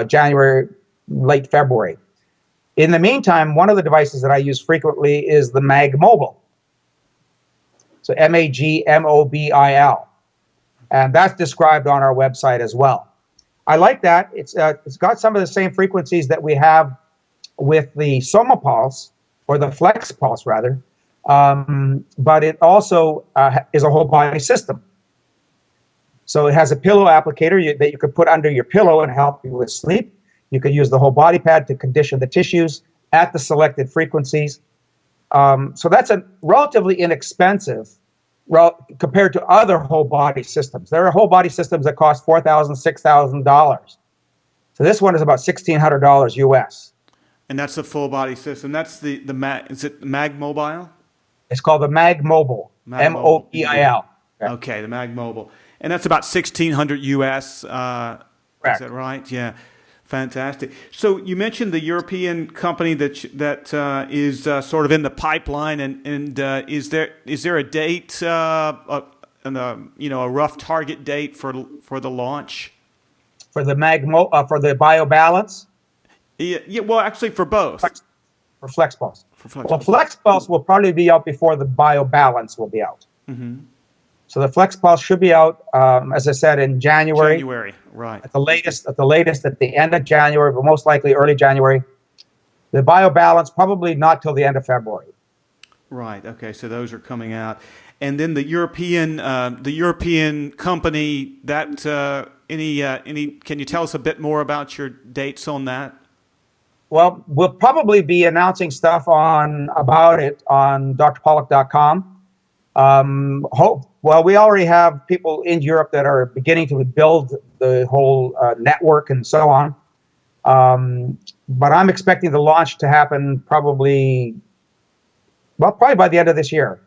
January, late February. In the meantime, one of the devices that I use frequently is the Mag Mobile. So MAGMOBIL, and that's described on our website as well. I like that. It's got some of the same frequencies that we have with the SomaPulse, or the Flex Pulse rather, but it also is a whole body system. So it has a pillow applicator that you could put under your pillow and help you with sleep. You could use the whole body pad to condition the tissues at the selected frequencies. So that's a relatively inexpensive compared to other whole body systems. There are whole body systems that cost $4,000, $6,000. So this one is about $1,600 US. And that's the full body system. That's is it Mag Mobile? It's called the Mag Mobile. MOBIL. Okay, the Mag Mobile. And that's about $1,600 US. Is that right? Yeah. Fantastic. So you mentioned the European company that is sort of in the pipeline, and is there a date, a rough target date for the launch? For the for the BioBalance? Yeah. Well, actually, for both. For FlexPulse. Well, FlexPulse will probably be out before the BioBalance will be out. Mm-hmm. So the FlexPulse should be out, as I said, in January. January, right. At the latest, at the end of January, but most likely early January. The BioBalance, probably not till the end of February. Right. Okay. So those are coming out, and then the European company. That can you tell us a bit more about your dates on that? Well, we'll probably be announcing stuff about it on drpawluk.com. Well, we already have people in Europe that are beginning to build the whole network and so on. But I'm expecting the launch to happen probably by the end of this year.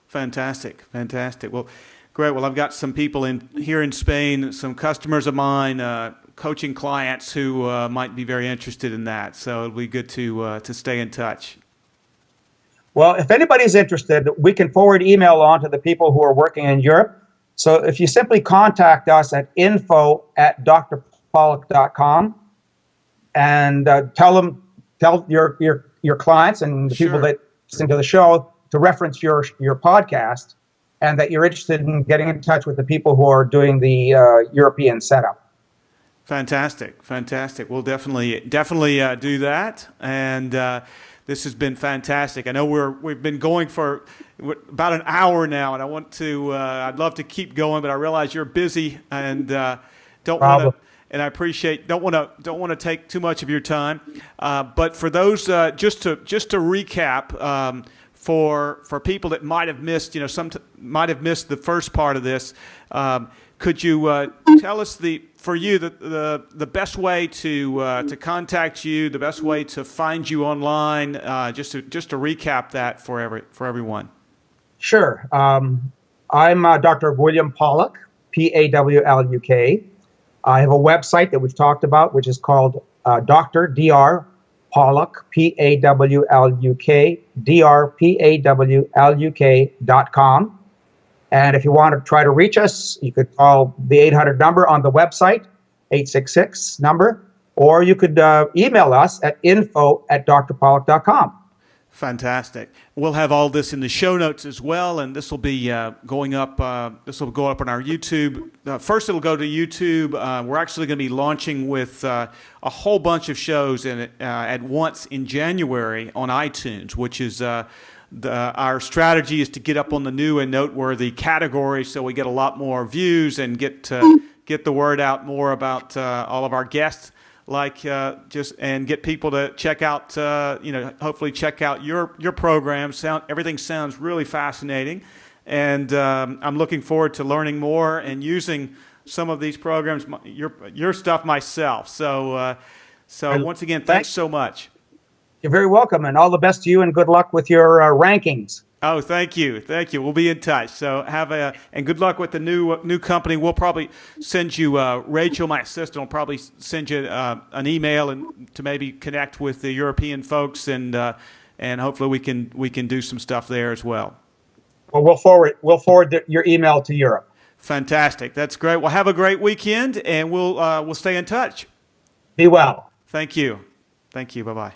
Fantastic. Well, great. Well, I've got some people here in Spain, some customers of mine, coaching clients who might be very interested in that. So it'll be good to stay in touch. Well, if anybody's interested, we can forward email on to the people who are working in Europe. So if you simply contact us at info@drpawluk.com and tell your clients and the people that listen to the show to reference your podcast, and that you're interested in getting in touch with the people who are doing the European setup. Fantastic. We'll definitely do that. And this has been fantastic. I know we've been going for about an hour now, and I'd love to keep going, but I realize you're busy and don't want to. And I appreciate don't want to take too much of your time. But for those just to recap, for people that might have missed, might have missed the first part of this, could you tell us the best way to contact you, the best way to find you online, just to recap that for everyone? Sure. I'm Dr. William Pawluk, Pawluk. I have a website that we've talked about, which is called Dr. Pawluk, Pawluk, drpawluk.com. And if you want to try to reach us, you could call the 800 number on the website, 866 number, or you could email us at info@drpawluk.com. Fantastic. We'll have all this in the show notes as well, and this will be going up. This will go up on our YouTube. First, it'll go to YouTube. We're actually going to be launching with a whole bunch of shows at once in January on iTunes, which is our strategy is to get up on the new and noteworthy categories, so we get a lot more views and get the word out more about all of our guests. And get people to check out, hopefully check out your program. Everything sounds really fascinating, and I'm looking forward to learning more and using some of these programs, your stuff myself. So once again, thanks so much. You're very welcome, and all the best to you, and good luck with your rankings. Oh, thank you. We'll be in touch. So and good luck with the new company. We'll probably send you Rachel, my assistant, will probably send you an email and to maybe connect with the European folks, and hopefully we can do some stuff there as well. Well, we'll forward your email to Europe. Fantastic. That's great. Well, have a great weekend, and we'll stay in touch. Be well. Thank you. Bye-bye.